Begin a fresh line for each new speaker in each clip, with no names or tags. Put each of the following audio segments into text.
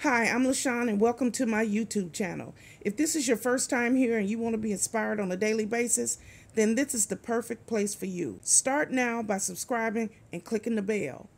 Hi, I'm LaShawn and welcome to my YouTube channel. If this is your first time here and you want to be inspired on a daily basis, then this is the perfect place for you. Start now by subscribing and clicking the bell.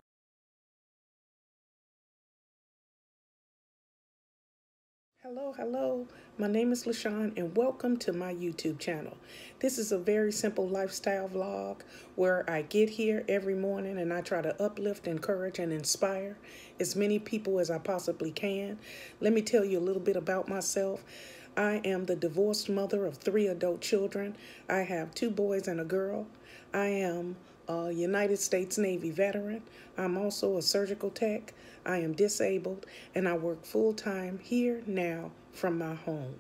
Hello. My name is LaShawn and welcome to my YouTube channel. This is a very simple lifestyle vlog where I get here every morning and I try to uplift, encourage, and inspire as many people as I possibly can. Let me tell you a little bit about myself. I am the divorced mother of 3 adult children. I have 2 boys and a girl. I am a United States Navy veteran. I'm also a surgical tech. I am disabled and I work full-time here now from my home.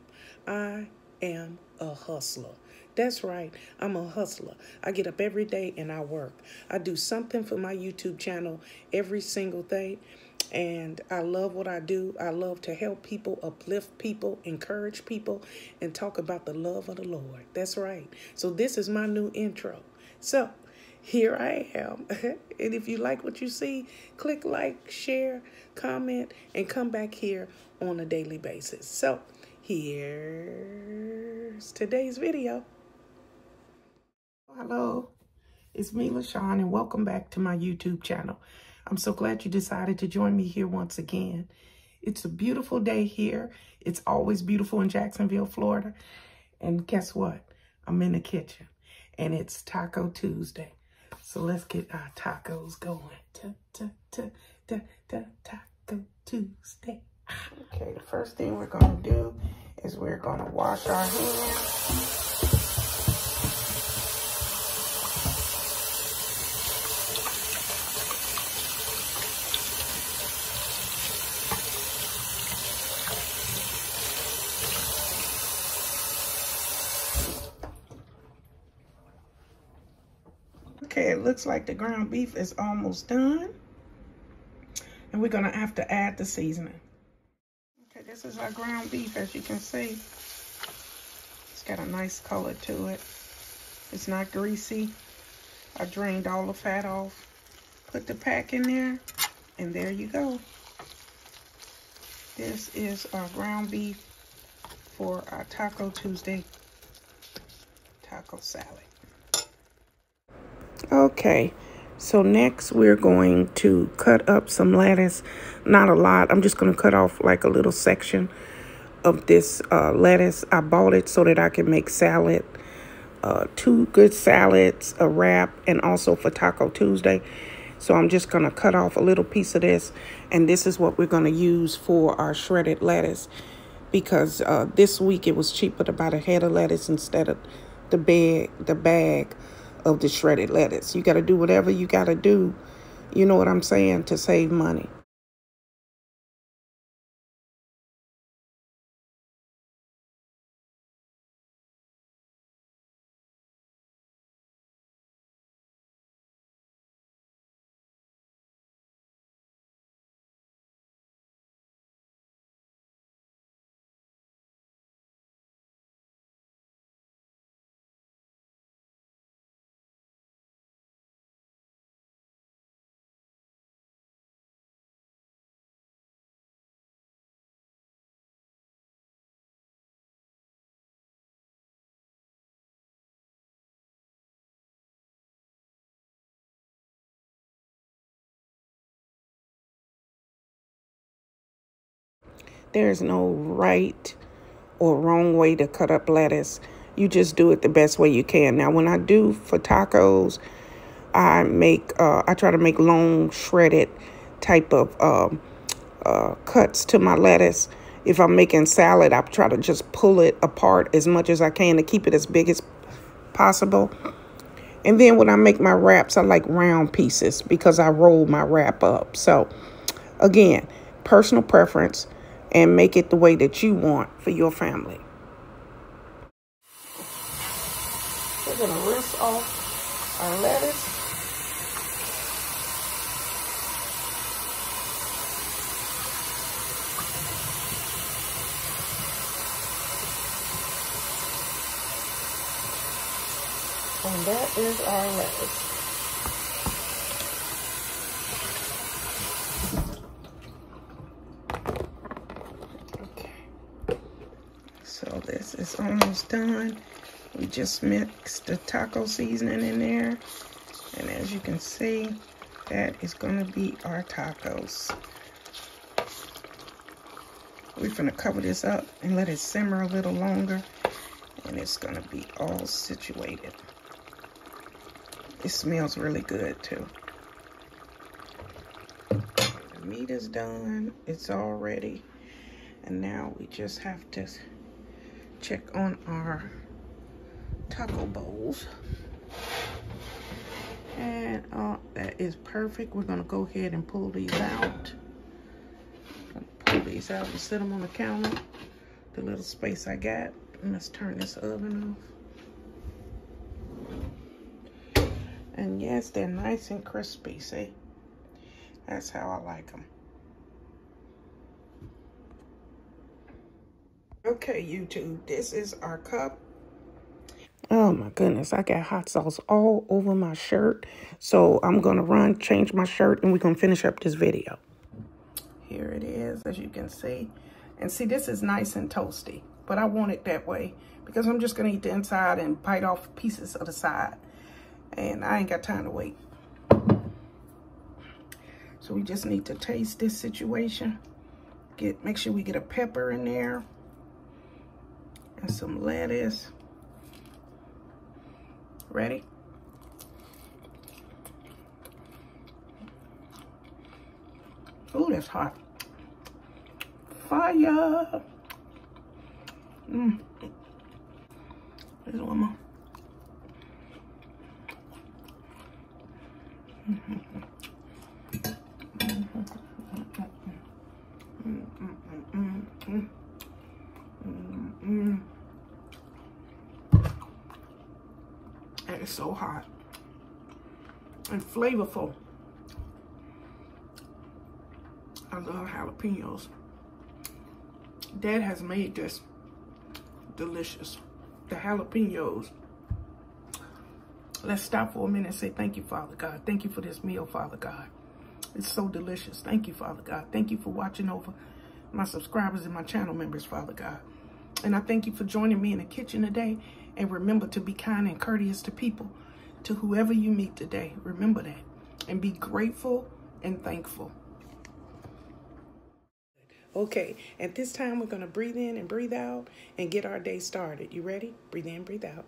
I am a hustler. That's right, I'm a hustler. I get up every day and I work. I do something for my YouTube channel every single day. And I love what I do. I love to help people, uplift people, encourage people, and talk about the love of the Lord. That's right. So this is my new intro. So here I am. And if you like what you see, click like, share, comment, and come back here on a daily basis. So here's today's video. Hello, it's me, LaShawn, and welcome back to my YouTube channel. I'm so glad you decided to join me here once again. It's a beautiful day here. It's always beautiful in Jacksonville, Florida. And guess what? I'm in the kitchen, and it's Taco Tuesday. So let's get our tacos going. Taco Tuesday. Okay, the first thing we're gonna do is we're gonna wash our hands. Okay, it looks like the ground beef is almost done. And we're gonna have to add the seasoning. Okay, this is our ground beef, as you can see. It's got a nice color to it. It's not greasy. I drained all the fat off. Put the pack in there, and there you go. This is our ground beef for our Taco Tuesday taco salad. Okay, so next we're going to cut up some lettuce. Not a lot. I'm just going to cut off like a little section of this lettuce. I bought it so that I can make salad. 2 good salads, a wrap, and also for Taco Tuesday. So I'm just going to cut off a little piece of this. And this is what we're going to use for our shredded lettuce. Because this week it was cheaper to buy the head of lettuce instead of the bag of the shredded lettuce. You got to do whatever you got to do, you know what I'm saying, to save money. There's no right or wrong way to cut up lettuce. You just do it the best way you can. Now, when I do for tacos, I try to make long shredded type of cuts to my lettuce. If I'm making salad, I try to just pull it apart as much as I can to keep it as big as possible. And then when I make my wraps, I like round pieces because I roll my wrap up. So again, personal preference, and make it the way that you want for your family. We're going to rinse off our lettuce. And that is our lettuce. So this is almost done. We just mixed the taco seasoning in there. And as you can see, that is gonna be our tacos. We're gonna cover this up and let it simmer a little longer. And it's gonna be all situated. It smells really good too. The meat is done, it's all ready. And now we just have to check on our taco bowls. And that is perfect. We're gonna go ahead and pull these out. Pull these out and set them on the counter, the little space I got. And let's turn this oven off. And yes, they're nice and crispy, see? That's how I like them. Okay, YouTube, this is our cup. Oh my goodness, I got hot sauce all over my shirt. So I'm gonna run, change my shirt, and we're gonna finish up this video. Here it is, as you can see. And see, this is nice and toasty, but I want it that way because I'm just gonna eat the inside and bite off pieces of the side. And I ain't got time to wait. So we just need to taste this situation. Make sure we get a pepper in there and some lettuce. Ready? Oh, that's hot. Fire. There's one more. That is so hot and flavorful. I love jalapenos. Dad has made this delicious. The jalapenos. Let's stop for a minute and say thank you, Father God. Thank you for this meal, Father God. It's so delicious. Thank you, Father God. Thank you for watching over my subscribers and my channel members, Father God. And I thank you for joining me in the kitchen today. And remember to be kind and courteous to people, to whoever you meet today. Remember that. And be grateful and thankful. Okay, at this time, we're going to breathe in and breathe out and get our day started. You ready? Breathe in, breathe out.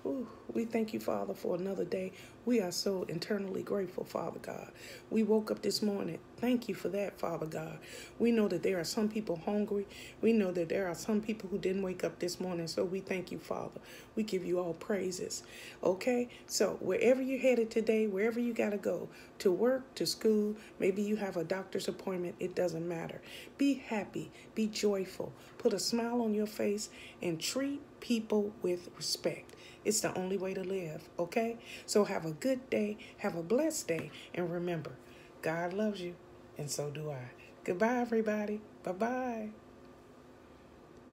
Ooh, we thank you, Father, for another day. We are so internally grateful, Father God. We woke up this morning. Thank you for that, Father God. We know that there are some people hungry. We know that there are some people who didn't wake up this morning. So we thank you, Father. We give you all praises. Okay? So wherever you're headed today, wherever you got to go, to work, to school, maybe you have a doctor's appointment, it doesn't matter. Be happy. Be joyful. Put a smile on your face and treat people with respect. It's the only way to live, okay? So have a good day, have a blessed day, and remember, God loves you, and so do I. Goodbye, everybody. Bye-bye.